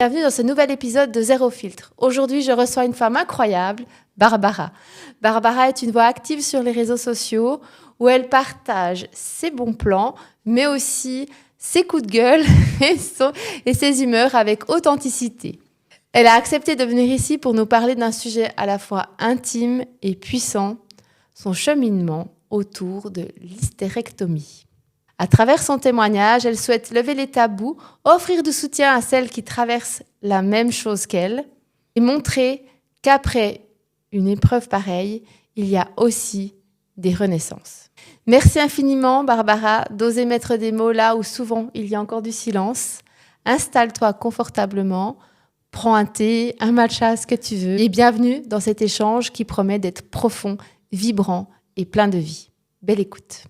Bienvenue dans ce nouvel épisode de Zéro Filtre. Aujourd'hui, je reçois une femme incroyable, Barbara. Barbara est une voix active sur les réseaux sociaux où elle partage ses bons plans, mais aussi ses coups de gueule et ses humeurs avec authenticité. Elle a accepté de venir ici pour nous parler d'un sujet à la fois intime et puissant, son cheminement autour de l'hystérectomie. À travers son témoignage, elle souhaite lever les tabous, offrir du soutien à celles qui traversent la même chose qu'elle et montrer qu'après une épreuve pareille, il y a aussi des renaissances. Merci infiniment, Barbara, d'oser mettre des mots là où souvent il y a encore du silence. Installe-toi confortablement, prends un thé, un matcha, ce que tu veux. Et bienvenue dans cet échange qui promet d'être profond, vibrant et plein de vie. Belle écoute.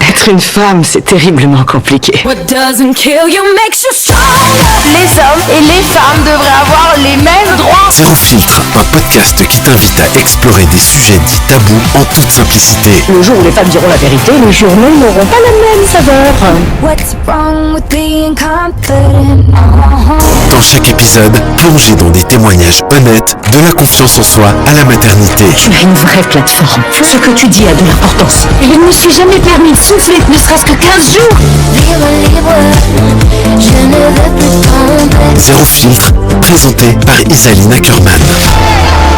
Être une femme, c'est terriblement compliqué. What doesn't kill you makes you stronger. Les hommes et les femmes devraient avoir les mêmes droits. Zéro Filtre, un podcast qui t'invite à explorer des sujets dits tabous en toute simplicité. Le jour où les femmes diront la vérité, les journaux n'auront pas la même saveur. What's wrong with being confident? Dans chaque épisode, plongez dans des témoignages honnêtes, de la confiance en soi à la maternité. Tu as une vraie plateforme. Ce que tu dis a de l'importance. Et il ne me suis jamais permis de souffler, ne serait-ce que 15 jours. Je ne veux plus tomber. Zéro Filtre, présenté par Isaline Ackerman.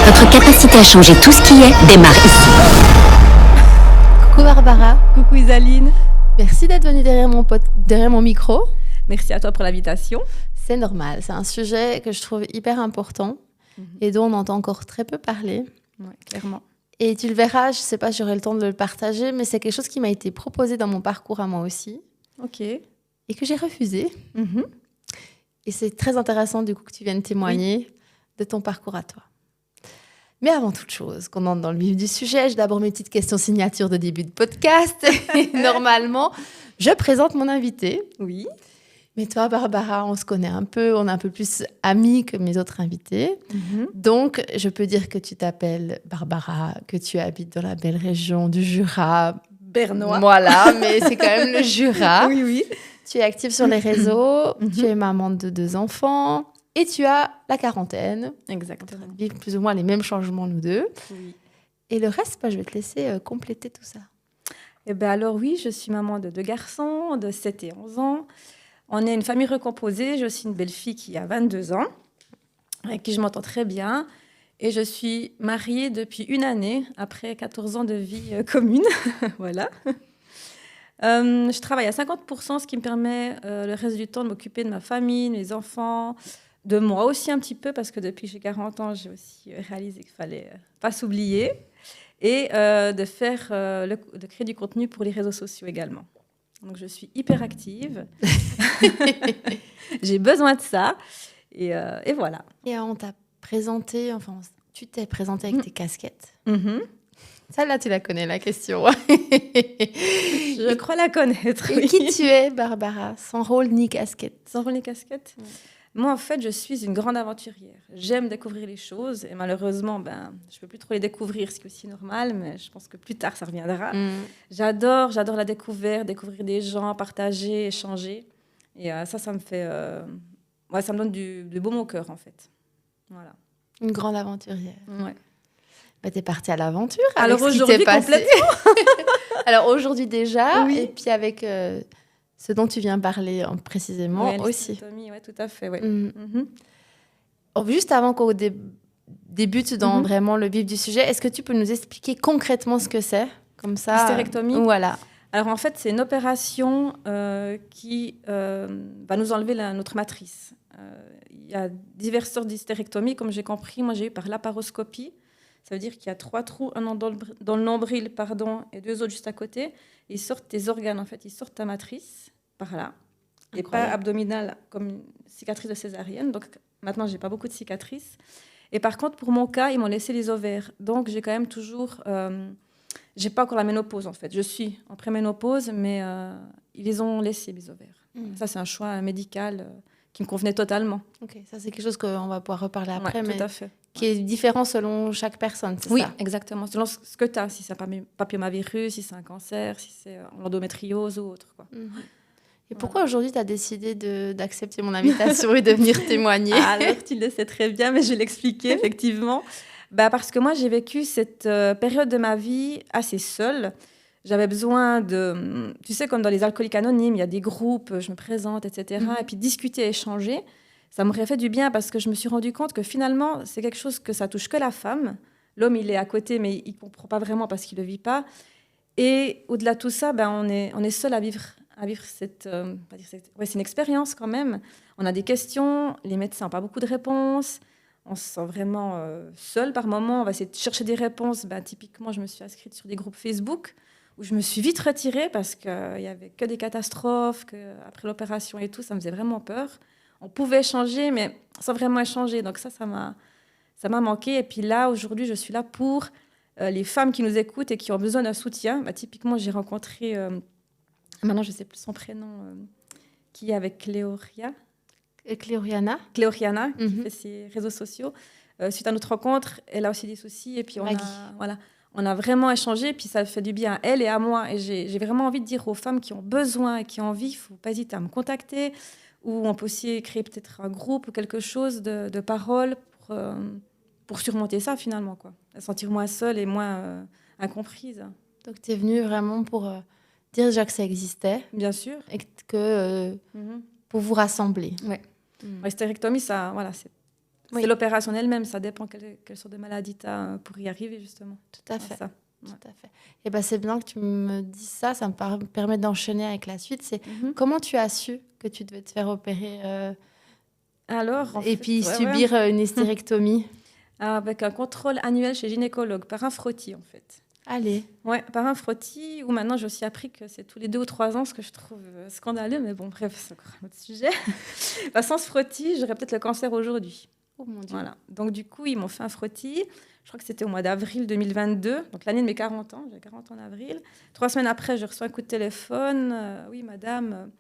Notre capacité à changer tout ce qui est démarre ici. Coucou Barbara, coucou Isaline. Merci d'être venue derrière mon micro. Merci à toi pour l'invitation. C'est normal, c'est un sujet que je trouve hyper important et dont on entend encore très peu parler. Ouais, clairement. Et tu le verras, je ne sais pas si j'aurai le temps de le partager, mais c'est quelque chose qui m'a été proposé dans mon parcours à moi aussi Ok. et que j'ai refusé. Et c'est très intéressant du coup que tu viennes témoigner de ton parcours à toi. Mais avant toute chose, qu'on entre dans le vif du sujet, j'ai d'abord mes petites questions signatures de début de podcast. Et normalement, je présente mon invité. Oui. Mais toi, Barbara, on se connaît un peu, on est un peu plus amis que mes autres invités. Donc, je peux dire que tu t'appelles Barbara, que tu habites dans la belle région du Jura. Bernois. Voilà, mais c'est quand même le Jura. Oui, oui. Tu es active sur les réseaux, tu es maman de 2 enfants et tu as la quarantaine. Exactement. On vit plus ou moins les mêmes changements, nous deux. Oui. Et le reste, je vais te laisser compléter tout ça. Eh bien alors oui, je suis maman de 2 garçons de 7 et 11 ans. On est une famille recomposée. J'ai aussi une belle-fille qui a 22 ans, avec qui je m'entends très bien. Et je suis mariée depuis 1 année, après 14 ans de vie commune. Voilà. Je travaille à 50%, ce qui me permet le reste du temps de m'occuper de ma famille, de mes enfants, de moi aussi un petit peu, parce que depuis que j'ai 40 ans, j'ai aussi réalisé qu'il ne fallait pas s'oublier. Et de créer du contenu pour les réseaux sociaux également. Donc, je suis hyper active. J'ai besoin de ça. Et voilà. Et on t'a présenté, tu t'es présentée avec tes casquettes. Celle-là, tu la connais, la question. Je crois la connaître. Et qui tu es, Barbara, sans rôle ni casquette? Sans rôle ni casquette. Moi, en fait, je suis une grande aventurière. J'aime découvrir les choses. Et malheureusement, je ne peux plus trop les découvrir, ce qui est aussi normal. Mais je pense que plus tard, ça reviendra. J'adore la découverte, découvrir des gens, partager, échanger. Et ça me fait... ça me donne du baume au cœur, en fait. Voilà. Une grande aventurière. Ouais. T'es partie à l'aventure. Alors aujourd'hui, complètement. Alors aujourd'hui déjà, Oui. et puis avec ce dont tu viens parler précisément aussi. Oui, tout à fait. Ouais. Juste avant qu'on débute dans vraiment le vif du sujet, est-ce que tu peux nous expliquer concrètement ce que c'est, comme ça? L'hystérectomie. Voilà. Alors en fait, c'est une opération qui va nous enlever notre matrice. Il y a diverses sortes d'hystérectomie, comme j'ai compris. Moi, j'ai eu par laparoscopie. Ça veut dire qu'il y a 3 trous, un dans le nombril, et 2 autres juste à côté. Ils sortent tes organes, en fait. Ils sortent ta matrice, par là. Et pas abdominale, comme une cicatrice de césarienne. Donc, maintenant, je n'ai pas beaucoup de cicatrices. Et par contre, pour mon cas, ils m'ont laissé les ovaires. Donc, j'ai quand même toujours... je n'ai pas encore la ménopause, en fait. Je suis en préménopause, mais ils les ont laissés, mes ovaires. Ça, c'est un choix médical qui me convenait totalement. Ok, ça, c'est quelque chose qu'on va pouvoir reparler après. Ouais, mais... tout à fait. Qui est différent selon chaque personne, c'est ça? Oui, exactement. Selon ce que tu as, si c'est un papillomavirus, si c'est un cancer, si c'est l'endométriose ou autre. Quoi. Et pourquoi aujourd'hui tu as décidé d'accepter mon invitation et de venir témoigner? Alors, tu le sais très bien, mais je vais l'expliquer, effectivement. Parce que moi, j'ai vécu cette période de ma vie assez seule. J'avais besoin de... Tu sais, comme dans les alcooliques anonymes, il y a des groupes, je me présente, etc. Et puis discuter, échanger, ça m'aurait fait du bien parce que je me suis rendu compte que finalement, c'est quelque chose que ça touche que la femme. L'homme, il est à côté, mais il ne comprend pas vraiment parce qu'il ne le vit pas. Et au-delà de tout ça, on est seul à vivre cette... ouais, c'est une expérience quand même. On a des questions, les médecins n'ont pas beaucoup de réponses. On se sent vraiment seul par moment. On va essayer de chercher des réponses. Typiquement, je me suis inscrite sur des groupes Facebook où je me suis vite retirée parce qu'il n'y avait que des catastrophes, après l'opération et tout, ça me faisait vraiment peur. On pouvait échanger, mais sans vraiment échanger. Donc ça m'a manqué. Et puis là, aujourd'hui, je suis là pour les femmes qui nous écoutent et qui ont besoin d'un soutien. Typiquement, j'ai rencontré, maintenant je ne sais plus son prénom, qui est avec Cléoria. Cléoriana, qui fait ses réseaux sociaux. Suite à notre rencontre, elle a aussi des soucis. Et puis on a vraiment échangé. Et puis ça fait du bien à elle et à moi. Et j'ai vraiment envie de dire aux femmes qui ont besoin et qui ont envie, il ne faut pas hésiter à me contacter. Ou on peut aussi créer peut-être un groupe ou quelque chose de parole pour surmonter ça finalement, quoi. Se sentir moins seule et moins incomprise. Donc tu es venue vraiment pour dire déjà que ça existait. Bien sûr. Et que pour vous rassembler. Oui. L'hystérectomie, ça, voilà, c'est l'opération elle-même. Ça dépend quelle sorte de maladie tu as pour y arriver, justement. Tout à fait. Ça. Tout à fait. Et c'est bien que tu me dises ça. Ça me permet d'enchaîner avec la suite. C'est comment tu as su que tu devais te faire opérer puis subir une hystérectomie? Avec un contrôle annuel chez gynécologue, par un frottis, en fait. Allez. Ouais, par un frottis, où maintenant j'ai aussi appris que c'est tous les 2 ou 3 ans, ce que je trouve scandaleux, mais bon, bref, c'est encore un autre sujet. Sans ce frottis, j'aurais peut-être le cancer aujourd'hui. Oh mon Dieu. Voilà. Donc du coup, ils m'ont fait un frottis. Je crois que c'était au mois d'avril 2022, donc l'année de mes 40 ans. J'ai 40 ans en avril. 3 semaines après, je reçois un coup de téléphone. Oui, madame,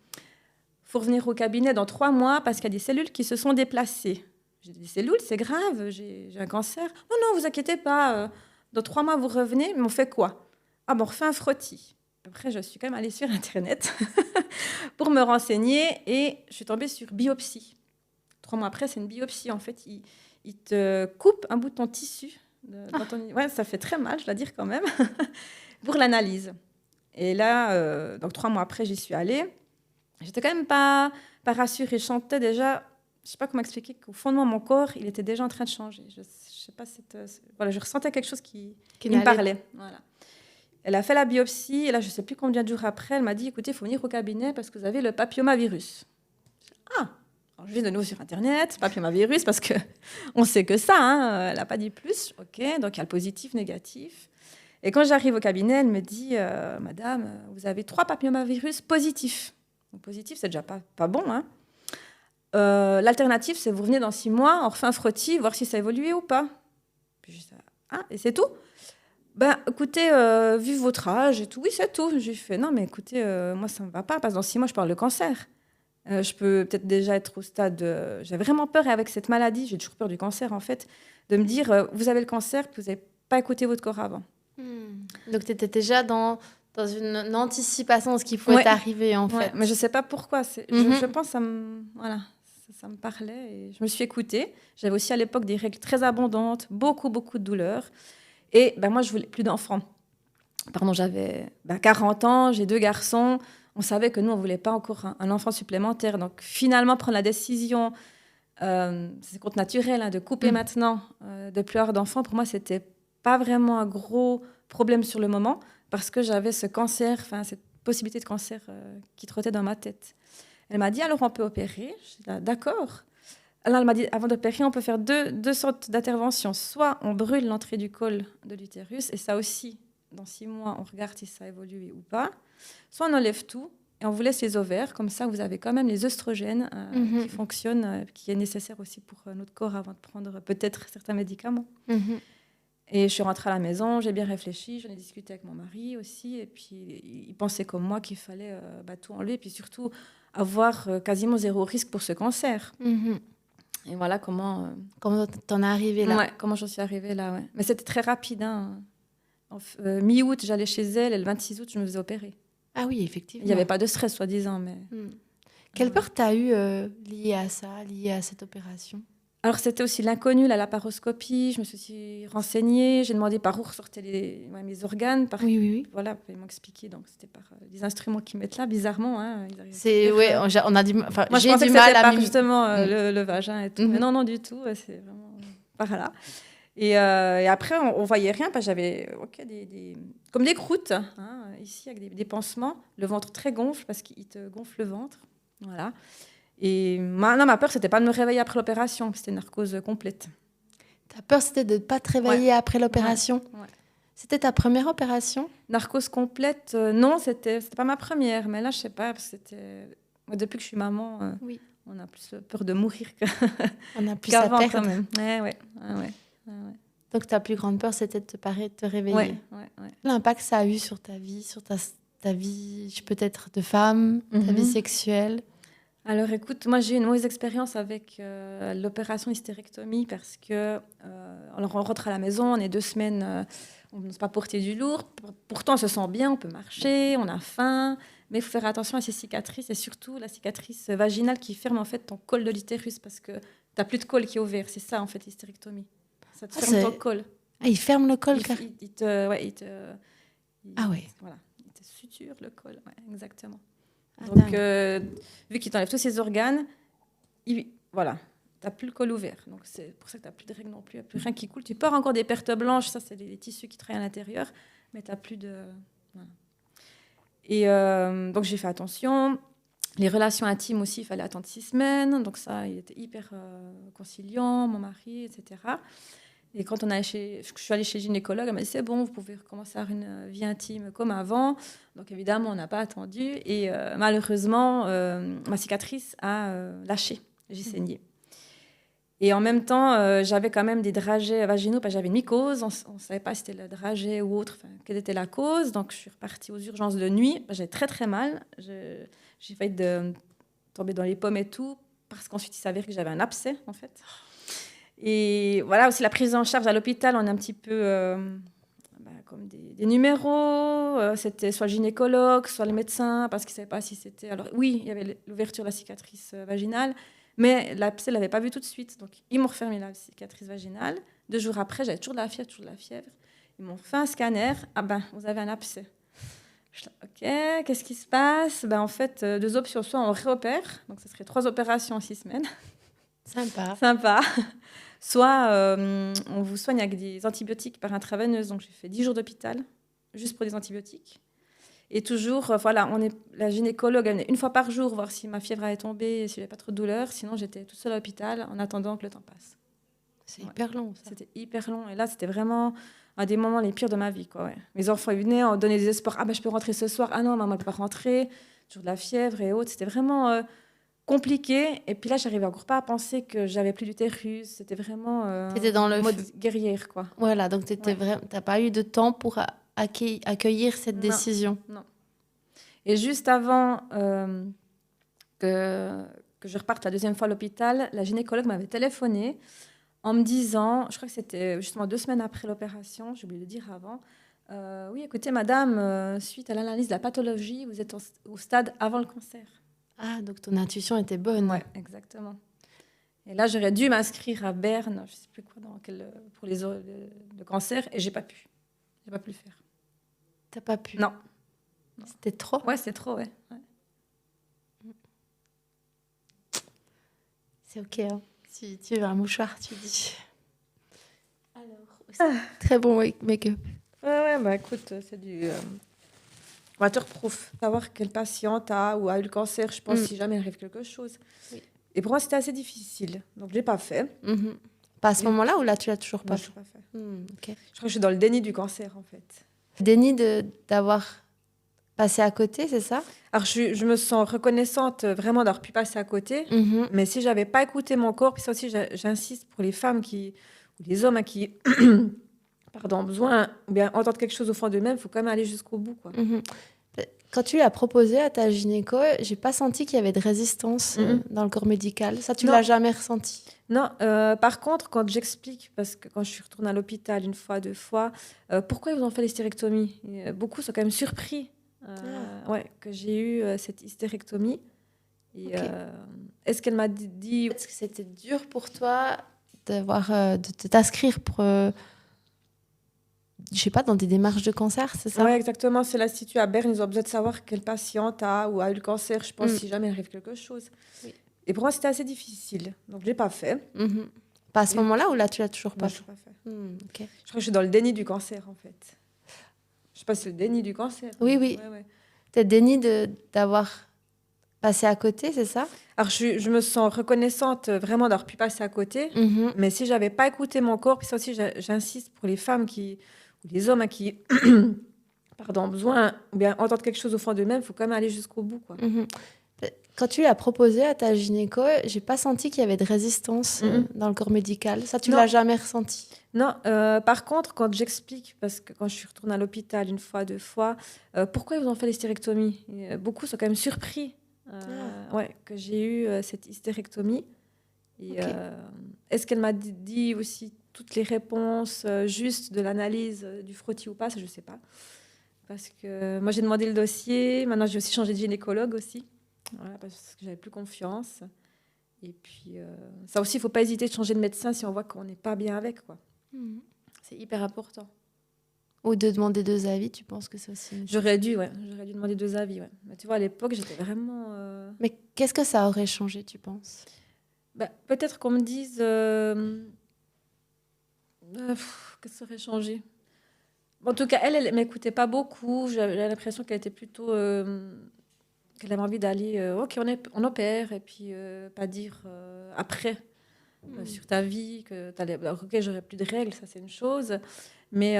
faut revenir au cabinet dans 3 mois parce qu'il y a des cellules qui se sont déplacées. J'ai dit, des cellules, c'est grave, j'ai un cancer. Non, vous inquiétez pas. Dans 3 mois, vous revenez, mais on fait quoi? On refait un frottis. Après, je suis quand même allée sur Internet pour me renseigner et je suis tombée sur biopsie. 3 mois après, c'est une biopsie. En fait, il te coupe un bout de ton tissu. Ouais, ça fait très mal, je dois dire quand même, pour l'analyse. Et là, donc 3 mois après, j'y suis allée. J'étais quand même pas rassurée. Je sentais déjà... Je ne sais pas comment expliquer qu'au fond de mon corps, il était déjà en train de changer. Je sais pas, voilà, je ressentais quelque chose qui me parlait. Voilà. Elle a fait la biopsie, et là, je ne sais plus combien de jours après, elle m'a dit, écoutez, il faut venir au cabinet parce que vous avez le papillomavirus. Alors, je vais de nouveau sur Internet, papillomavirus, parce qu'on sait que ça, hein, elle n'a pas dit plus. OK, donc il y a le positif, négatif. Et quand j'arrive au cabinet, elle me dit, madame, vous avez 3 papillomavirus positifs. Donc, positif, c'est déjà pas bon, hein. L'alternative, c'est vous revenez dans 6 mois, on refait un frottis, voir si ça a évolué ou pas. Puis je dis, et c'est tout? Écoutez, vu votre âge et tout, oui, c'est tout. J'ai fait, non, mais écoutez, moi, ça ne me va pas, parce que dans 6 mois, je parle de cancer. Je peux peut-être déjà être au stade... j'ai vraiment peur, et avec cette maladie, j'ai toujours peur du cancer, en fait, de me dire, vous avez le cancer, puis vous n'avez pas écouté votre corps avant. Donc, tu étais déjà dans une anticipation de ce qui pouvait arriver, en fait. Mais je ne sais pas pourquoi. Je pense que ça me parlait et je me suis écoutée. J'avais aussi à l'époque des règles très abondantes, beaucoup de douleurs. Et moi, je voulais plus d'enfants. J'avais 40 ans, j'ai 2 garçons. On savait que nous, on ne voulait pas encore un enfant supplémentaire. Donc, finalement, prendre la décision, c'est contre naturel, hein, de couper maintenant, de plus avoir d'enfants, pour moi, ce n'était pas vraiment un gros problème sur le moment parce que j'avais ce cancer, cette possibilité de cancer qui trottait dans ma tête. Elle m'a dit, alors on peut opérer. Je dis, d'accord. Alors elle m'a dit, avant d'opérer, on peut faire deux sortes d'interventions. Soit on brûle l'entrée du col de l'utérus, et ça aussi, dans 6 mois, on regarde si ça a évolué ou pas. Soit on enlève tout et on vous laisse les ovaires. Comme ça, vous avez quand même les œstrogènes qui fonctionnent, qui est nécessaire aussi pour notre corps avant de prendre peut-être certains médicaments. Et je suis rentrée à la maison, j'ai bien réfléchi, j'en ai discuté avec mon mari aussi, et puis il pensait comme moi qu'il fallait tout enlever, et puis surtout avoir quasiment 0 risque pour ce cancer. Et voilà comment t'en es arrivée là. Ouais, comment j'en suis arrivée là, Mais c'était très rapide. Mi-août, j'allais chez elle, et le 26 août, je me faisais opérer. Ah oui, effectivement. Il n'y avait pas de stress, soi-disant. Mais... Quelle peur tu as eue liée à ça, liée à cette opération? Alors, c'était aussi l'inconnu, la laparoscopie. Je me suis aussi renseignée. J'ai demandé par où ressortaient mes organes. Oui. Voilà, ils m'ont expliqué. Donc, c'était par des instruments qu'ils mettent là, bizarrement. Hein, On a du mal. Enfin, moi, je j'ai pensais du que c'était mal à par justement le vagin et tout. Mais Mhm. non, du tout. C'est vraiment par là. Et après, on voyait rien parce que j'avais comme des croûtes, hein, ici, avec des pansements. Le ventre très gonfle parce qu'il te gonfle le ventre. Voilà. Et ma peur, c'était pas de me réveiller après l'opération. C'était une narcose complète. Ta peur, c'était de ne pas te réveiller après l'opération? Ouais. C'était ta première opération? Narcose complète, non, c'était pas ma première. Mais là, je sais pas, parce que moi, depuis que je suis maman, Oui. on a plus peur de mourir On a plus à qu'avant perdre. quand même. Ouais. Donc ta plus grande peur, c'était de te réveiller. Ouais. L'impact ça a eu sur ta vie, sur ta vie peut-être de femme, ta vie sexuelle? Alors écoute, moi j'ai eu une mauvaise expérience avec l'opération hystérectomie parce que alors on rentre à la maison, on est 2 semaines, on n'ose pas porter du lourd. Pourtant on se sent bien, on peut marcher, on a faim, mais il faut faire attention à ces cicatrices et surtout la cicatrice vaginale qui ferme en fait ton col de l'utérus parce que tu n'as plus de col qui est ouvert. C'est ça en fait l'hystérectomie. Ça te ferme ton col. Ah, il ferme le col. Il te suture le col, ouais, exactement. Donc, vu qu'il t'enlève tous ses organes, voilà, tu n'as plus le col ouvert. Donc, c'est pour ça que tu n'as plus de règles non plus. Il n'y a plus rien qui coule. Tu peux avoir encore des pertes blanches, ça, c'est les tissus qui travaillent à l'intérieur, mais tu n'as plus de... Voilà. Et donc, j'ai fait attention. Les relations intimes aussi, il fallait attendre 6 semaines. Donc, ça, il était hyper conciliant, mon mari, etc. Et quand je suis allée chez le gynécologue, elle m'a dit c'est bon, vous pouvez recommencer à avoir une vie intime comme avant. Donc évidemment, on n'a pas attendu. Et malheureusement, ma cicatrice a lâché. J'ai saigné. Et en même temps, j'avais quand même des dragées vaginaux parce que j'avais une mycose. On ne savait pas si c'était le draget ou autre, quelle était la cause. Donc je suis repartie aux urgences de nuit. J'avais très très mal. J'ai failli tomber dans les pommes et tout parce qu'ensuite il s'avère que j'avais un abcès en fait. Et voilà, aussi la prise en charge à l'hôpital, on a un petit peu comme des numéros. C'était soit le gynécologue, soit le médecin, parce qu'ils ne savaient pas si c'était... Alors oui, il y avait l'ouverture de la cicatrice vaginale, mais l'abcès, ne l'avait pas vu tout de suite. Donc, ils m'ont refermé la cicatrice vaginale. 2 jours après, j'avais toujours de la fièvre. Ils m'ont fait un scanner. Ah ben, vous avez un abcès. Je dis, ok, qu'est-ce qui se passe? En fait, 2 options. Soit on réopère, donc ce serait 3 opérations en 6 semaines. Sympa. Soit on vous soigne avec des antibiotiques par intraveineuse. Donc, j'ai fait 10 jours d'hôpital, juste pour des antibiotiques. Et toujours, la gynécologue, elle venait 1 fois par jour, voir si ma fièvre allait tomber, si j'avais pas trop de douleur. Sinon, j'étais toute seule à l'hôpital en attendant que le temps passe. C'est hyper long, ça. C'était hyper long. Et là, c'était vraiment un des moments les pires de ma vie, quoi. Ouais. Mes enfants, ils venaient, on donnait des espoirs. Ah, je peux rentrer ce soir. Ah non, maman, elle peut pas rentrer. Toujours de la fièvre et autres. C'était vraiment... compliqué, et puis là j'arrivais encore pas à penser que j'avais plus d'utérus, c'était vraiment t'étais dans le mode guerrière quoi. Voilà, donc t'as pas eu de temps pour accueillir cette décision. Non. Et juste avant que je reparte la 2e fois à l'hôpital, la gynécologue m'avait téléphoné en me disant, je crois que c'était justement 2 semaines après l'opération, j'ai oublié de le dire avant, oui écoutez madame, suite à l'analyse de la pathologie, vous êtes au stade avant le cancer. Ah, donc ton intuition était bonne. Ouais, exactement. Et là, j'aurais dû m'inscrire à Berne, je ne sais plus quoi, pour le cancer, et j'ai pas pu. J'ai pas pu le faire. T'as pas pu? Non. C'était trop? Ouais, c'était trop, ouais. C'est ok, hein. Si tu veux un mouchoir, tu dis. Alors, très bon make-up. Ouais, écoute, c'est du... waterproof, savoir quelle patiente a ou a eu le cancer, je pense, si jamais il arrive quelque chose. Oui. Et pour moi, c'était assez difficile. Donc, je ne l'ai pas fait. Pas à ce moment-là ou là, tu l'as toujours pas fait? Je l'ai pas fait. Okay. Je crois que je suis dans le déni du cancer, en fait. Déni d'avoir passé à côté, c'est ça? Alors, je me sens reconnaissante vraiment d'avoir pu passer à côté. Mais si je n'avais pas écouté mon corps, puis ça aussi, j'insiste pour les femmes ou les hommes qui ont besoin ou bien entendre quelque chose au fond d'eux-mêmes, il faut quand même aller jusqu'au bout, quoi. Quand tu l'as proposé à ta gynéco, j'ai pas senti qu'il y avait de résistance dans le corps médical. Ça, tu l'as jamais ressenti? Non. Par contre, quand j'explique, parce que quand je suis retournée à l'hôpital 1 fois, 2 fois, pourquoi ils vous ont fait l'hystérectomie, beaucoup sont quand même surpris. que j'ai eu cette hystérectomie. Et, Ok. est-ce qu'elle m'a dit... Est-ce que c'était dur pour toi de t'inscrire pour, je sais pas, dans des démarches de cancer, c'est ça? Oui, exactement. C'est l'Institut à Berne. Ils ont besoin de savoir quelle patiente a ou a eu le cancer, je pense, si jamais il arrive quelque chose. Oui. Et pour moi, c'était assez difficile. Donc, je ne l'ai pas fait. Mhm. Pas à ce Et- moment-là ou là, tu l'as toujours Non, pas je fait? l'ai pas fait. Ok. Je crois que je suis dans le déni du cancer, en fait. Je sais pas si c'est le déni du cancer. Oui, mais oui. ouais. T'es déni d'avoir passé à côté, c'est ça? Alors, je me sens reconnaissante vraiment d'avoir pu passer à côté. Mhm. Mais si j'avais pas écouté mon corps, puis ça aussi, j'insiste pour les femmes ou les hommes qui pardon, ont besoin ou bien entendent quelque chose au fond d'eux-mêmes, il faut quand même aller jusqu'au bout, quoi. Mhm. Quand tu l'as proposé à ta gynéco, j'ai pas senti qu'il y avait de résistance dans le corps médical. Ça, tu Non. l'as jamais ressenti? Non, par contre, quand j'explique, parce que quand je suis retournée à l'hôpital une fois, deux fois, pourquoi ils vous ont fait l'hystérectomie? Et, beaucoup sont quand même surpris que j'ai eu cette hystérectomie. Et, Ok. est-ce qu'elle m'a dit aussi toutes les réponses justes de l'analyse du frottis ou pas? Ça, je ne sais pas. Parce que moi, j'ai demandé le dossier. Maintenant, j'ai aussi changé de gynécologue aussi. Voilà, parce que j'avais plus confiance. Et puis, ça aussi, il ne faut pas hésiter de changer de médecin si on voit qu'on n'est pas bien avec, quoi. Mhm. C'est hyper important. Ou de demander deux avis, tu penses que c'est aussi une chose? J'aurais dû demander deux avis. Ouais. Mais tu vois, à l'époque, j'étais vraiment... Mais qu'est-ce que ça aurait changé, tu penses? peut-être qu'on me dise... qu'est-ce que ça aurait changé? En tout cas, elle m'écoutait pas beaucoup. J'avais l'impression qu'elle était plutôt... qu'elle avait envie d'aller... ok, on opère. Et puis, pas dire après sur ta vie que t'allais... Ok, j'aurais plus de règles, ça c'est une chose. Mais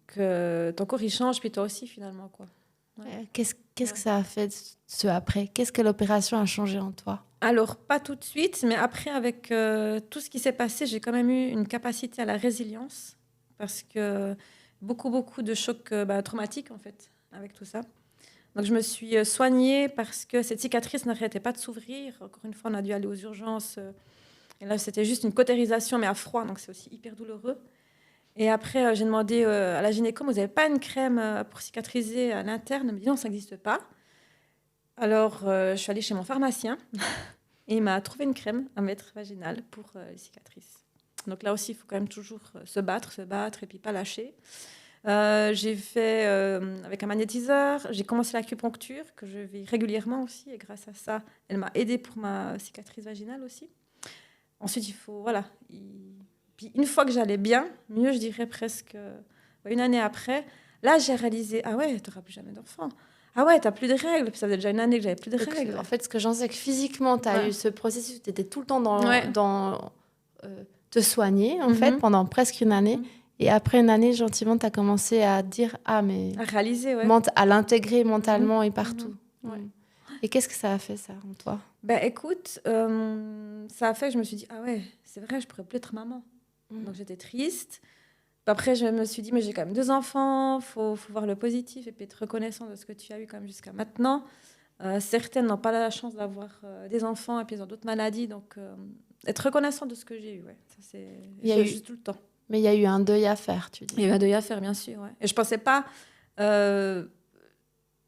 que ton corps, il change, puis toi aussi, finalement, quoi. Ouais. Qu'est-ce que ça a fait, ce après? Qu'est-ce que l'opération a changé en toi? Alors, pas tout de suite, mais après, avec tout ce qui s'est passé, j'ai quand même eu une capacité à la résilience, parce que beaucoup de chocs traumatiques, en fait, avec tout ça. Donc, je me suis soignée parce que cette cicatrice n'arrêtait pas de s'ouvrir. Encore une fois, on a dû aller aux urgences. Et là, c'était juste une cautérisation, mais à froid, donc c'est aussi hyper douloureux. Et après, j'ai demandé à la gynéco, vous n'avez pas une crème pour cicatriser à l'interne? Elle me dit non, ça n'existe pas. Alors, je suis allée chez mon pharmacien et il m'a trouvé une crème à mettre vaginale pour les cicatrices. Donc là aussi, il faut quand même toujours se battre et puis pas lâcher. J'ai fait avec un magnétiseur, j'ai commencé l'acupuncture que je vais régulièrement aussi et grâce à ça, elle m'a aidée pour ma cicatrice vaginale aussi. Ensuite, il faut, voilà. Puis une fois que j'allais bien, mieux je dirais presque une année après, là j'ai réalisé, ah ouais, tu n'auras plus jamais d'enfant. Ah ouais, tu n'as plus de règles. Puis ça faisait déjà une année que j'avais plus de Donc, règles. en fait, ce que j'en sais, c'est que physiquement, tu as eu ce processus, tu étais tout le temps dans te soigner, en fait, pendant presque une année. Et après une année, gentiment, tu as commencé à dire, ah, mais... À réaliser, ouais. À l'intégrer mentalement et partout. Ouais. Et qu'est-ce que ça a fait, ça, en toi? Écoute, ça a fait que je me suis dit, ah ouais, c'est vrai, je pourrais plus être maman. Donc j'étais triste. Puis après, je me suis dit, mais j'ai quand même 2 enfants, faut voir le positif et puis être reconnaissant de ce que tu as eu quand même jusqu'à maintenant. Certaines n'ont pas la chance d'avoir des enfants et puis ils ont d'autres maladies. Donc, être reconnaissant de ce que j'ai eu, ouais. Ça, c'est juste tout le temps. Mais il y a eu un deuil à faire, tu dis. Il y a eu un deuil à faire, bien sûr, ouais. Et je ne pensais pas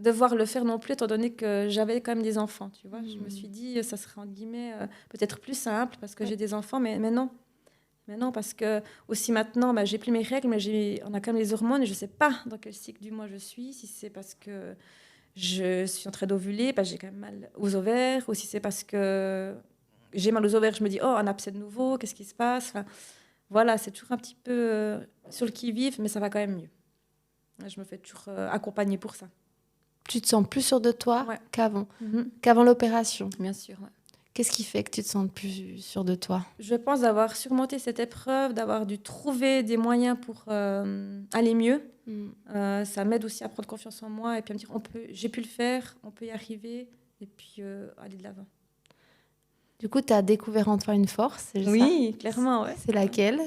devoir le faire non plus, étant donné que j'avais quand même des enfants, tu vois. Je me suis dit, ça serait, entre guillemets, peut-être plus simple parce que j'ai des enfants, mais non. Mais non, parce que aussi maintenant, j'ai plus mes règles, mais on a quand même les hormones et je ne sais pas dans quel cycle du mois je suis, si c'est parce que je suis en train d'ovuler, j'ai quand même mal aux ovaires, ou si c'est parce que j'ai mal aux ovaires, je me dis, oh, un abcès de nouveau, qu'est-ce qui se passe? Enfin, voilà, c'est toujours un petit peu sur le qui-vive, mais ça va quand même mieux. Je me fais toujours accompagner pour ça. Tu te sens plus sûre de toi qu'avant, l'opération? Bien sûr, ouais. Qu'est-ce qui fait que tu te sens plus sûre de toi? Je pense d'avoir surmonté cette épreuve, d'avoir dû trouver des moyens pour aller mieux. Ça m'aide aussi à prendre confiance en moi et puis à me dire, j'ai pu le faire, on peut y arriver et puis aller de l'avant. Du coup, tu as découvert en toi une force, c'est Oui, ça? clairement, ouais. C'est laquelle?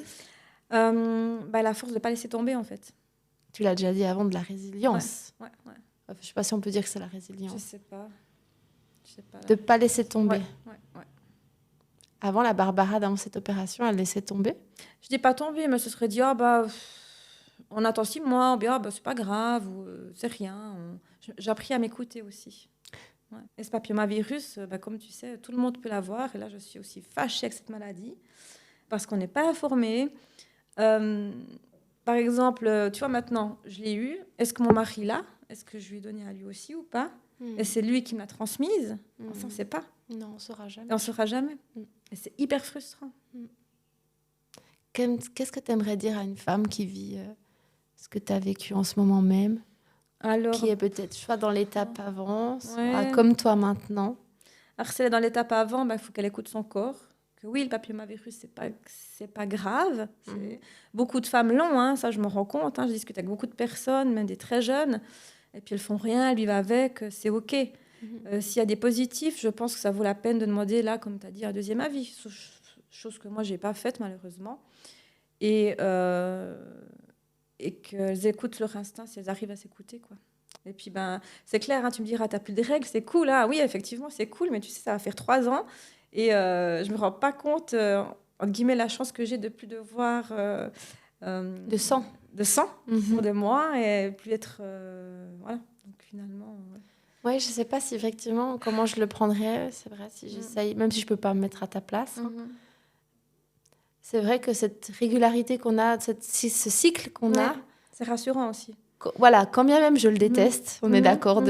La force de ne pas laisser tomber, en fait. Tu l'as déjà dit avant, de la résilience. Ouais. Je ne sais pas si on peut dire que c'est la résilience. Je sais pas. De ne pas laisser tomber. Ouais. Avant, la Barbara, dans cette opération, elle laissait tomber? Je dis pas tomber, mais ce serait dit, on attend 6 mois, on dit c'est pas grave, ou c'est rien. J'ai appris à m'écouter aussi. Ouais. Et ce papillomavirus, comme tu sais, tout le monde peut l'avoir. Et là, je suis aussi fâchée avec cette maladie parce qu'on n'est pas informé. Par exemple, tu vois, maintenant, je l'ai eu. Est-ce que mon mari l'a ? Est-ce que je lui ai donné à lui aussi ou pas ? Et c'est lui qui me l'a transmise. Ça, on ne sait pas. Non, on ne saura jamais. Et on ne saura jamais. Et c'est hyper frustrant. Qu'est-ce que tu aimerais dire à une femme qui vit ce que tu as vécu en ce moment même ? Alors, qui est peut-être soit dans l'étape avant, soit Ouais. comme toi maintenant. alors si elle est dans l'étape avant, il faut qu'elle écoute son corps. Que oui, le papillomavirus, c'est pas grave. Beaucoup de femmes l'ont, hein, ça je me rends compte. Je discute avec beaucoup de personnes, même des très jeunes, et puis elles font rien, elles vivent avec, c'est OK. S'il y a des positifs, je pense que ça vaut la peine de demander, là, comme tu as dit, un deuxième avis. Chose que moi, je n'ai pas faite, malheureusement. Et qu'elles écoutent leur instinct si elles arrivent à s'écouter, quoi. Et puis, c'est clair, tu me diras, tu n'as plus de règles, c'est cool. Oui, effectivement, c'est cool, mais tu sais, ça va faire 3 ans. Et je ne me rends pas compte, entre guillemets, la chance que j'ai de plus devoir... de sang. De sang autour de moi et plus être... voilà, donc finalement... Ouais, je ne sais pas si effectivement, comment je le prendrais, c'est vrai, si j'essaye, même si je ne peux pas me mettre à ta place. C'est vrai que cette régularité qu'on a, ce cycle qu'on a... C'est rassurant aussi. Voilà, quand bien même je le déteste, on est d'accord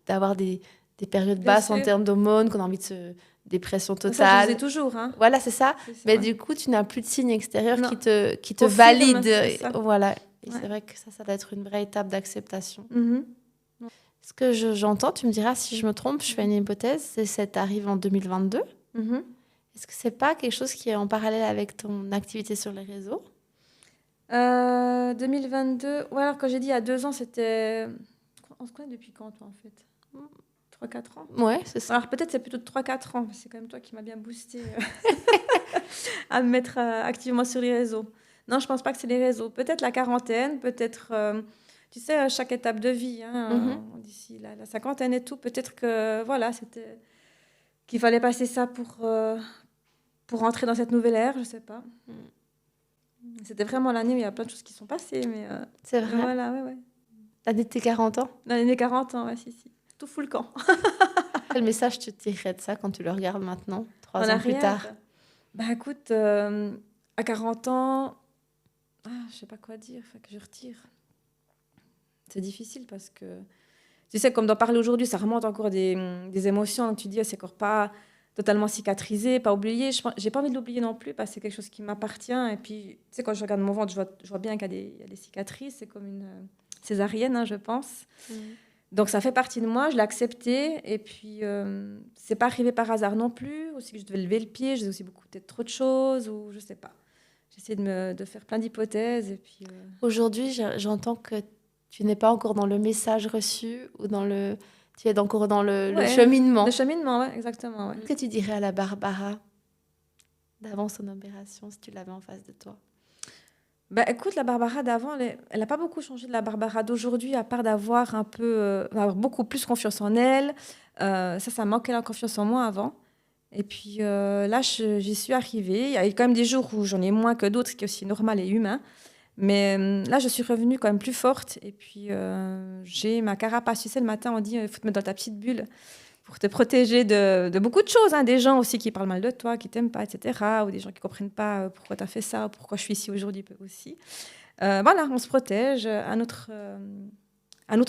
d'avoir des périodes Bien basses sûr. en termes d'hormones, qu'on a envie de se... dépression Ça, totale. je le sais toujours. Voilà, c'est ça. C'est ça. Mais du coup, tu n'as plus de signes extérieurs Non. qui te Confirme, valident. c'est ça. Voilà. Et Ouais. c'est vrai que ça doit être une vraie étape d'acceptation. Mhm. Ce que j'entends, tu me diras si je me trompe, je fais une hypothèse, c'est que ça t'arrive en 2022. Mhm. Est-ce que c'est pas quelque chose qui est en parallèle avec ton activité sur les réseaux ? 2022... Ouais, alors quand j'ai dit il y a 2 ans, c'était... On se connaît depuis quand, toi, en fait 3-4 ans. Ouais, c'est ça. Alors peut-être c'est plutôt de 3-4 ans. C'est quand même toi qui m'as bien boosté à me mettre activement sur les réseaux. Non, je pense pas que c'est les réseaux. Peut-être la quarantaine, peut-être... tu sais, à chaque étape de vie, d'ici la cinquantaine et tout, peut-être que voilà, c'était qu'il fallait passer ça pour rentrer dans cette nouvelle ère, je sais pas. C'était vraiment l'année où il y a plein de choses qui sont passées, mais C'est vrai. voilà, ouais. L'année de tes 40 ans. L'année 40 ans, ouais, si. Tout fout le camp. Quel message tu tirerais de ça quand tu le regardes maintenant, 3 En ans plus arrière, tard ? Écoute, à 40 ans, je sais pas quoi dire, que je retire. C'est difficile parce que, tu sais, comme d'en parler aujourd'hui, ça remonte encore des émotions. Tu dis, c'est encore pas totalement cicatrisé, pas oublié. J'ai pas envie de l'oublier non plus parce que c'est quelque chose qui m'appartient. Et puis, tu sais, quand je regarde mon ventre, je vois bien qu'il y a des cicatrices. C'est comme une césarienne, je pense. Donc, ça fait partie de moi. Je l'ai accepté. Et puis, c'est pas arrivé par hasard non plus. Aussi que je devais lever le pied. J'ai aussi beaucoup peut-être trop de choses ou je sais pas. J'essaie de faire plein d'hypothèses. Et puis, Aujourd'hui, j'entends que tu n'es pas encore dans le message reçu ou tu es encore dans le cheminement. Le cheminement, ouais, exactement. Ouais. Qu'est-ce que tu dirais à la Barbara d'avant son opération si tu l'avais en face de toi ? Écoute, la Barbara d'avant, elle n'a pas beaucoup changé de la Barbara d'aujourd'hui, à part d'avoir avoir beaucoup plus confiance en elle. Ça manquait la confiance en moi avant. Et puis là, j'y suis arrivée. Il y a quand même des jours où j'en ai moins que d'autres, ce qui est aussi normal et humain. Mais là, je suis revenue quand même plus forte. Et puis, j'ai ma carapace. Tu sais, le matin, on dit il faut te mettre dans ta petite bulle pour te protéger de beaucoup de choses. Des gens aussi qui parlent mal de toi, qui ne t'aiment pas, etc. Ou des gens qui ne comprennent pas pourquoi tu as fait ça, pourquoi je suis ici aujourd'hui aussi. Voilà, on se protège à notre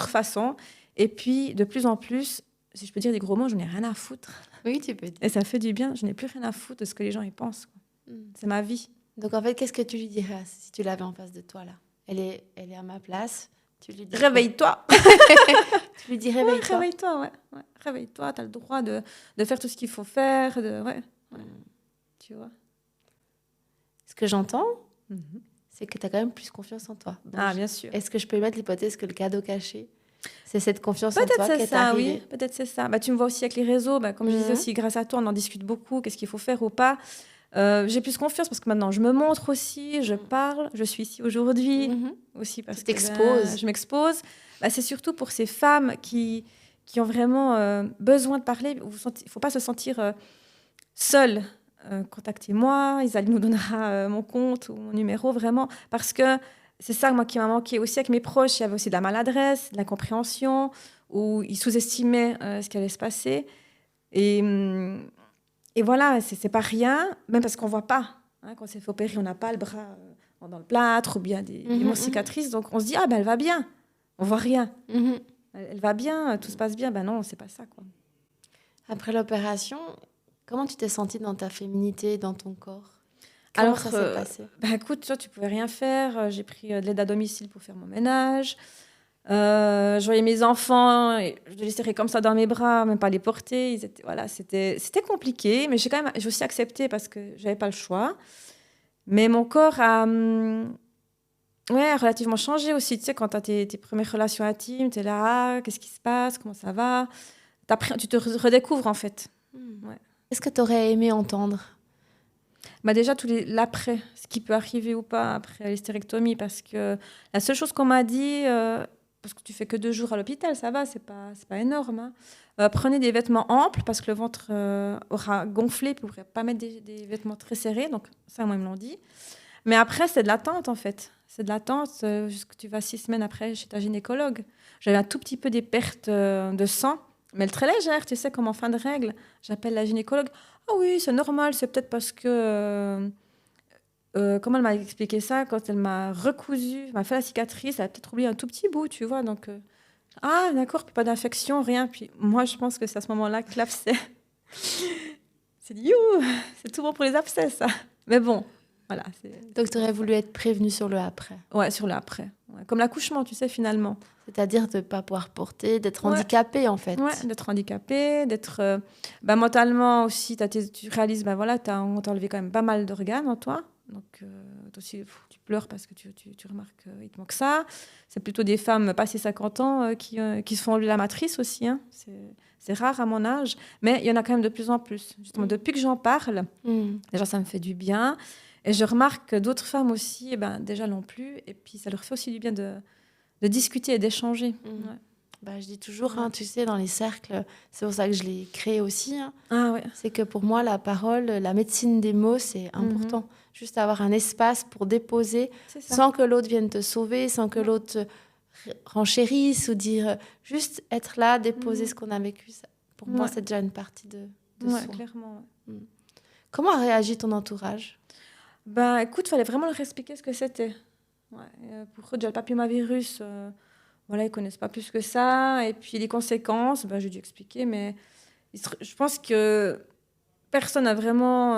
façon. Et puis, de plus en plus, si je peux dire des gros mots, je n'ai rien à foutre. Oui, tu peux dire. Et ça fait du bien. Je n'ai plus rien à foutre de ce que les gens y pensent. C'est ma vie. Donc, en fait, qu'est-ce que tu lui dirais si tu l'avais en face de toi, là ? Elle est à ma place. Tu lui dis réveille-toi. Tu lui dis réveille-toi. Ouais, réveille-toi, ouais. Réveille-toi, tu as le droit de faire tout ce qu'il faut faire. Tu vois. Ce que j'entends, c'est que tu as quand même plus confiance en toi. Donc, bien sûr. Est-ce que je peux mettre l'hypothèse que le cadeau caché, c'est cette confiance en toi qui est ça, arrivée ? oui. Peut-être c'est ça. Tu me vois aussi avec les réseaux. Comme je disais aussi, grâce à toi, on en discute beaucoup. Qu'est-ce qu'il faut faire ou pas ? J'ai plus confiance parce que maintenant je me montre aussi, je parle, je suis ici aujourd'hui aussi parce que je m'expose. C'est surtout pour ces femmes qui ont vraiment besoin de parler. Il ne faut pas se sentir seule. Contactez-moi, Isaline nous donnera mon compte ou mon numéro vraiment parce que c'est ça, moi, qui m'a manqué aussi avec mes proches. Il y avait aussi de la maladresse, de l'incompréhension, où ils sous-estimaient ce qui allait se passer. Et voilà, c'est pas rien, même parce qu'on voit pas. Hein, quand on s'est fait opérer, on n'a pas le bras dans le plâtre ou bien des immenses cicatrices. Donc, on se dit, ah, ben, elle va bien. On voit rien. Elle va bien, tout se passe bien. Ben non, c'est pas ça, quoi. Après l'opération, comment tu t'es sentie dans ta féminité, dans ton corps? Comment ça s'est passé? Écoute, toi, tu pouvais rien faire. J'ai pris de l'aide à domicile pour faire mon ménage. Je voyais mes enfants, et je les serrais comme ça dans mes bras, même pas les porter. C'était compliqué, mais j'ai aussi accepté parce que j'avais pas le choix. Mais mon corps a relativement changé aussi. Tu sais, quand tu as tes premières relations intimes, tu es là, qu'est-ce qui se passe, comment ça va? Tu te redécouvres en fait. Ouais. Est-ce que tu aurais aimé entendre? Déjà, l'après, ce qui peut arriver ou pas après l'hystérectomie, parce que la seule chose qu'on m'a dit, parce que tu fais que 2 jours à l'hôpital, ça va, c'est pas énorme. Hein. Prenez des vêtements amples, parce que le ventre aura gonflé, puis vous ne pourrez pas mettre des vêtements très serrés. Donc, ça, moi, ils me l'ont dit. Mais après, c'est de l'attente, en fait. C'est de l'attente jusqu'à tu vas 6 semaines après chez ta gynécologue. J'avais un tout petit peu des pertes de sang, mais très légères, tu sais, comme en fin de règle. J'appelle la gynécologue. Ah oui, c'est normal, c'est peut-être parce que... comment elle m'a expliqué ça? Quand elle m'a recousu, m'a fait la cicatrice, elle a peut-être oublié un tout petit bout, tu vois. Donc, ah, d'accord, pas d'infection, rien. Puis moi, je pense que c'est à ce moment-là que l'abcès... c'est dit, youh, c'est tout bon pour les abcès, ça. Mais bon, voilà. Donc, tu aurais voulu être prévenue sur le après? Ouais, sur le après. Ouais. Comme l'accouchement, tu sais, finalement. C'est-à-dire de ne pas pouvoir porter, d'être handicapée, en fait. Ouais, d'être handicapée, d'être... mentalement aussi, tu réalises, on t'a enlevé quand même pas mal d'organes en toi. Donc, toi aussi, tu pleures parce que tu remarques qu'il te manque ça. C'est plutôt des femmes passées 50 ans qui se font enlever la matrice aussi. Hein. C'est rare à mon âge. Mais il y en a quand même de plus en plus. Justement, depuis que j'en parle, déjà, ça me fait du bien. Et je remarque que d'autres femmes aussi, déjà, l'ont plus. Et puis, ça leur fait aussi du bien de discuter et d'échanger. Ouais. Je dis toujours, tu sais, dans les cercles, c'est pour ça que je l'ai créé aussi. Hein. Ah, ouais. C'est que pour moi, la parole, la médecine des mots, c'est important. Juste avoir un espace pour déposer sans que l'autre vienne te sauver, sans que l'autre renchérisse ou dire juste être là, déposer ce qu'on a vécu. Ça, pour moi, c'est déjà une partie de soi. Clairement. Ouais. Comment a réagi ton entourage? Écoute, il fallait vraiment leur expliquer ce que c'était. Ouais. Pour eux, déjà, le papillomavirus, ils ne connaissent pas plus que ça. Et puis les conséquences, j'ai dû expliquer, mais je pense que personne n'a vraiment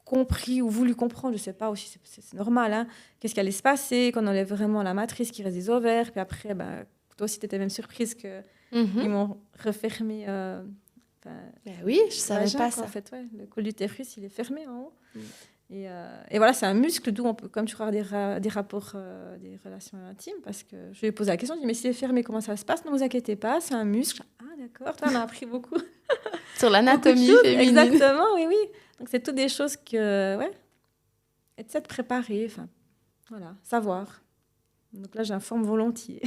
compris ou voulu comprendre, je ne sais pas, aussi c'est normal, hein, qu'est-ce qui allait se passer, qu'on enlève vraiment la matrice qui reste des ovaires, puis après, toi aussi, tu étais même surprise qu'ils m'ont refermé. Oui, je ne savais pas ça. En fait, le col d'utérus, il est fermé en haut. Et voilà, c'est un muscle d'où on peut, comme tu avoir des rapports, des relations intimes, parce que je lui ai posé la question, je lui ai dit, mais s'il est fermé, comment ça se passe? Ne vous inquiétez pas, c'est un muscle. Ah, d'accord, toi, on a appris beaucoup. Sur l'anatomie féminine. Exactement, oui. Donc, c'est toutes des choses que, et de s'être préparé, savoir. Donc là, j'informe volontiers.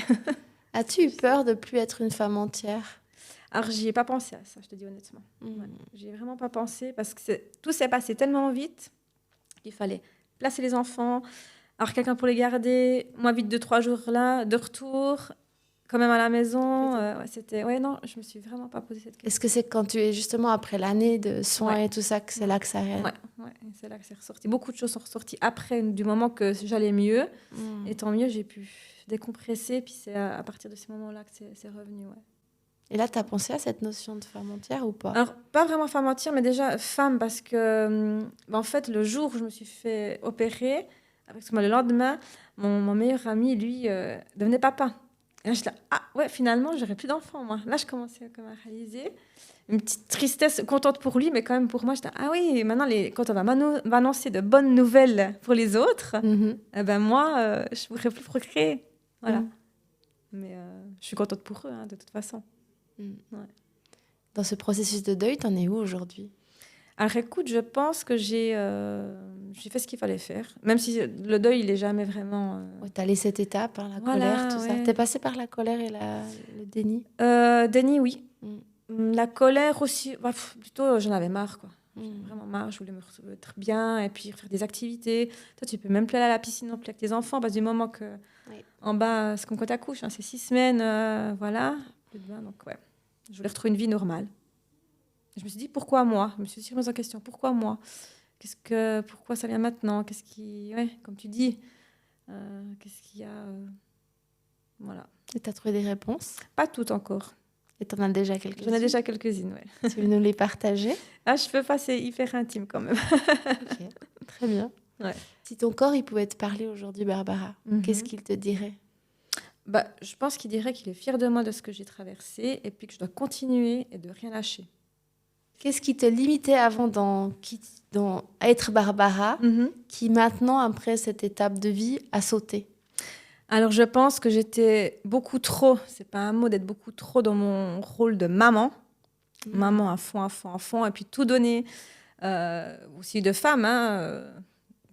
As-tu eu peur de ne plus être une femme entière? Alors, j'y ai pas pensé à ça, je te dis honnêtement. J'y ai vraiment pas pensé, parce que tout s'est passé tellement vite qu'il fallait placer les enfants, avoir quelqu'un pour les garder, moi vite 2-3 jours là, de retour, quand même à la maison. Non, je me suis vraiment pas posé cette question. Est-ce que c'est quand tu es justement après l'année de soins et tout ça que c'est là que ça réagit? Ouais, c'est là que c'est ressorti. Beaucoup de choses sont ressorties après, du moment que j'allais mieux. Et tant mieux, j'ai pu décompresser, puis c'est à partir de ces moments-là que c'est revenu, Et là, tu as pensé à cette notion de femme entière ou pas? Alors, pas vraiment femme entière, mais déjà femme, parce que, en fait, le jour où je me suis fait opérer, parce que le lendemain, mon meilleur ami, lui, devenait papa. Et là, j'étais là, finalement, j'aurais plus d'enfants, moi. Là, je commençais à réaliser une petite tristesse, contente pour lui, mais quand même pour moi, j'étais maintenant, quand on va m'annoncer de bonnes nouvelles pour les autres, moi, je ne pourrais plus procréer. Voilà. Mais je suis contente pour eux, de toute façon. Dans ce processus de deuil, t'en es où aujourd'hui? Alors écoute, je pense que j'ai fait ce qu'il fallait faire. Même si le deuil, il n'est jamais vraiment... T'as laissé cette étape, la colère, tout ça. T'es passée par la colère et le déni? Déni, oui. La colère aussi, plutôt j'en avais marre, quoi. J'en avais vraiment marre, je voulais me mettre bien et puis faire des activités. Toi, tu peux même plus aller à la piscine non plus avec tes enfants parce que du moment que en bas, c'est comme quand t'accouches, hein, c'est 6 semaines, voilà, plus de bain, donc ouais. Je voulais retrouver une vie normale. Et je me suis dit, pourquoi moi? Je me suis remise en question, pourquoi moi? Pourquoi ça vient maintenant? Qu'est-ce qui, ouais, comme tu dis, qu'est-ce qu'il y a, voilà. Et tu as trouvé des réponses? Pas toutes encore. Et tu en as déjà quelques-unes? J'en ai déjà quelques-unes, ouais. Tu veux nous les partager? Ah, je peux pas, c'est hyper intime quand même. Ok, très bien. Ouais. Si ton corps il pouvait te parler aujourd'hui, Barbara, qu'est-ce qu'il te dirait? Bah, je pense qu'il dirait qu'il est fier de moi de ce que j'ai traversé et puis que je dois continuer et de rien lâcher. Qu'est-ce qui te limitait avant dans être Barbara, qui maintenant, après cette étape de vie, a sauté? Alors, je pense que j'étais beaucoup trop, c'est pas un mot, d'être beaucoup trop dans mon rôle de maman. Maman à fond, et puis tout donner, aussi de femme,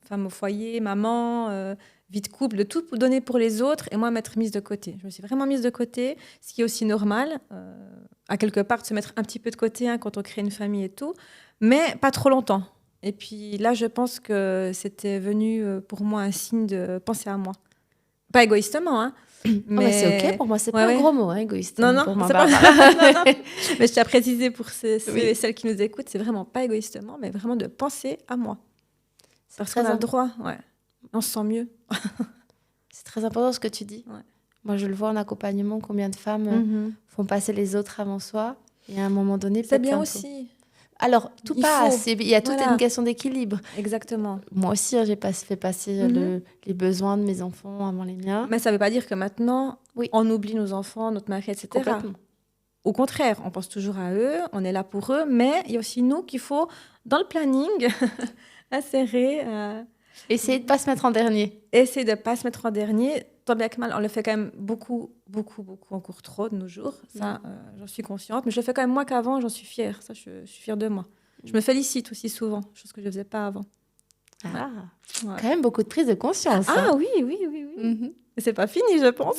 femme au foyer, maman, vie de couple, de tout donner pour les autres et moi m'être mise de côté. Je me suis vraiment mise de côté, ce qui est aussi normal, à quelque part de se mettre un petit peu de côté quand on crée une famille et tout, mais pas trop longtemps. Et puis là, je pense que c'était venu pour moi un signe de penser à moi. Pas égoïstement, hein. Mais c'est ok pour moi, c'est pas un gros mot, égoïste. Non, pour moi, c'est pas. Non. Mais je tiens à préciser pour ceux et celles qui nous écoutent, c'est vraiment pas égoïstement, mais vraiment de penser à moi. Parce qu'on a le droit, on se sent mieux. C'est très important ce que tu dis. Ouais. Moi, je le vois en accompagnement, combien de femmes font passer les autres avant soi. Et à un moment donné, c'est bien aussi. Alors, il y a toute une question d'équilibre. Exactement. Moi aussi, j'ai fait passer les besoins de mes enfants avant les miens. Mais ça ne veut pas dire que maintenant, on oublie nos enfants, notre mari, etc. Complètement. Au contraire, on pense toujours à eux, on est là pour eux, mais il y a aussi nous qu'il faut, dans le planning, insérer. Essayer de ne pas se mettre en dernier. Essayer de ne pas se mettre en dernier. Tant bien que mal, on le fait quand même beaucoup, encore trop de nos jours. Ça, j'en suis consciente. Mais je le fais quand même moins qu'avant, j'en suis fière. Ça, je suis fière de moi. Je me félicite aussi souvent, chose que je ne faisais pas avant. Ah, quand même beaucoup de prise de conscience. Ah oui. Mais c'est pas fini, je pense.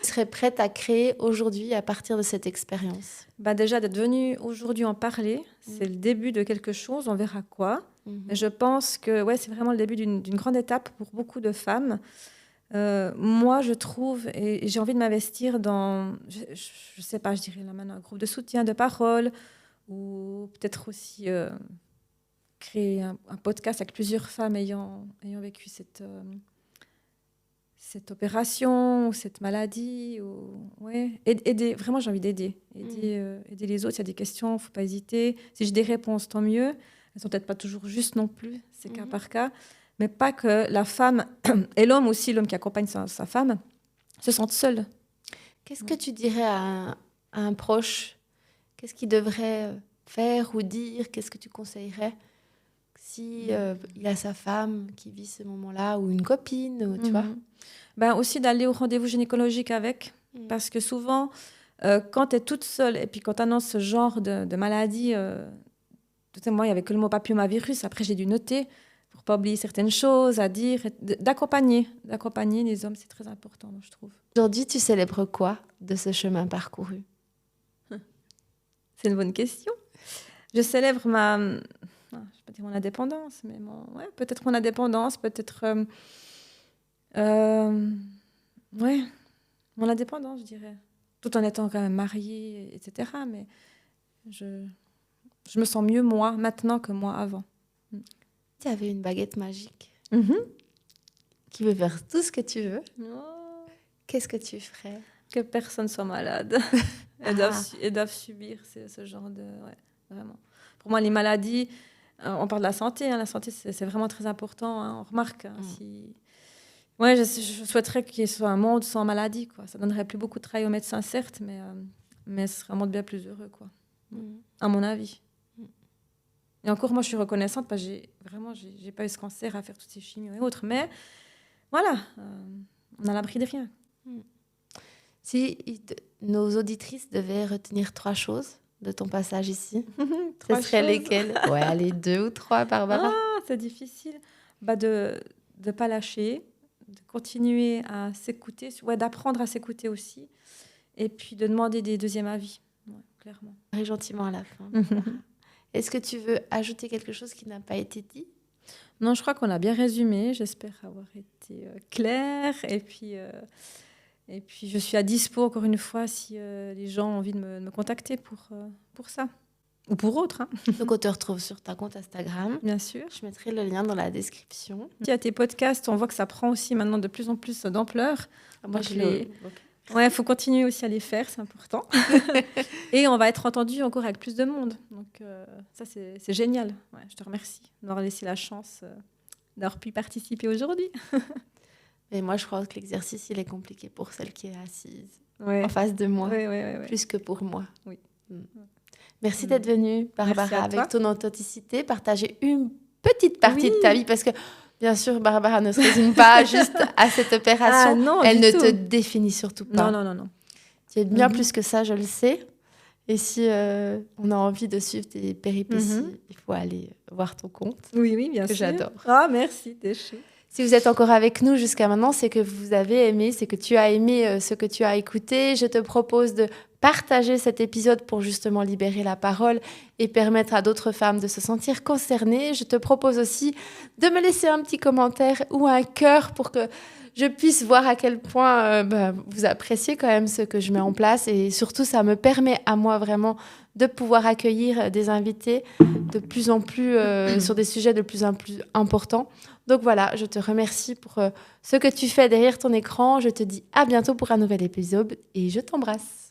Tu serais prête à créer aujourd'hui à partir de cette expérience? Déjà, d'être venue aujourd'hui en parler, c'est le début de quelque chose, on verra quoi. Je pense que c'est vraiment le début d'une grande étape pour beaucoup de femmes. Moi, je trouve, et j'ai envie de m'investir dans, je sais pas, je dirais là maintenant un groupe de soutien, de parole, ou peut-être aussi créer un podcast avec plusieurs femmes ayant vécu cette opération ou cette maladie. Aider, vraiment, j'ai envie d'aider. Aider les autres, s'il y a des questions, il ne faut pas hésiter. Si j'ai des réponses, tant mieux. Elles ne sont peut-être pas toujours justes non plus, c'est cas par cas. Mais pas que la femme, et l'homme aussi, l'homme qui accompagne sa femme, se sentent seuls. Qu'est-ce que tu dirais à un proche? Qu'est-ce qu'il devrait faire ou dire? Qu'est-ce que tu conseillerais si il a sa femme qui vit ce moment-là, ou une copine, tu vois? Aussi d'aller au rendez-vous gynécologique avec, parce que souvent, quand tu es toute seule et puis quand tu annonces ce genre de maladie, moi, il n'y avait que le mot papillomavirus, après j'ai dû noter pour pas oublier certaines choses à dire, d'accompagner les hommes, c'est très important, je trouve. Aujourd'hui, tu célèbres quoi de ce chemin parcouru? C'est une bonne question. Je célèbre je ne vais pas dire mon indépendance, mais peut-être mon indépendance, peut-être... mon indépendance, je dirais. Tout en étant quand même mariée, etc. Mais je me sens mieux, moi, maintenant que moi, avant. Tu avais une baguette magique qui veut faire tout ce que tu veux. Qu'est-ce que tu ferais? Que personne soit malade. Elles doivent subir ce genre de... vraiment. Pour moi, les maladies, on parle de la santé. La santé, c'est vraiment très important. On remarque. Je souhaiterais qu'il y soit un monde sans maladie, quoi. Ça donnerait plus beaucoup de travail aux médecins, certes, mais ce serait un monde bien plus heureux, quoi. À mon avis. Et encore, moi, je suis reconnaissante parce que j'ai pas eu ce cancer à faire toutes ces chimios et autres. Mais voilà, on a l'abri de rien. Si nos auditrices devaient retenir 3 choses de ton passage ici, ce seraient lesquelles? Allez, 2 ou 3, Barbara. C'est difficile. De ne pas lâcher, de continuer à s'écouter, d'apprendre à s'écouter aussi, et puis de demander des deuxièmes avis, clairement. Très gentiment à la fin. Est-ce que tu veux ajouter quelque chose qui n'a pas été dit ? Non, je crois qu'on a bien résumé. J'espère avoir été claire. Et puis, je suis à dispo, encore une fois, si les gens ont envie de me contacter pour ça. Ou pour autre, hein. Donc, on te retrouve sur ta compte Instagram. Bien sûr. Je mettrai le lien dans la description. Il y a tes podcasts, on voit que ça prend aussi maintenant de plus en plus d'ampleur. Moi, Ouais, il faut continuer aussi à les faire, c'est important. Et on va être entendu encore avec plus de monde. Donc ça, c'est génial. Ouais, je te remercie d'avoir laissé la chance d'avoir pu participer aujourd'hui. Mais moi, je crois que l'exercice, il est compliqué pour celle qui est assise Ouais. en face de moi, Ouais. plus que pour moi. Oui. Merci d'être venue, Barbara, Merci à toi. avec ton authenticité, partager une petite partie de ta vie, parce que bien sûr, Barbara ne se résume pas juste à cette opération. Ah, non, elle du ne tout. te définit surtout pas. Non. Tu es bien plus que ça, je le sais. Et si on a envie de suivre tes péripéties, il faut aller voir ton compte. Oui, bien Que sûr. j'adore. Ah, merci, t'es chou. Si vous êtes encore avec nous jusqu'à maintenant, c'est que vous avez aimé, c'est que tu as aimé ce que tu as écouté. Je te propose de partager cet épisode pour justement libérer la parole et permettre à d'autres femmes de se sentir concernées. Je te propose aussi de me laisser un petit commentaire ou un cœur pour que je puisse voir à quel point vous appréciez quand même ce que je mets en place. Et surtout, ça me permet à moi vraiment de pouvoir accueillir des invités de plus en plus sur des sujets de plus en plus importants. Donc voilà, je te remercie pour ce que tu fais derrière ton écran. Je te dis à bientôt pour un nouvel épisode et je t'embrasse.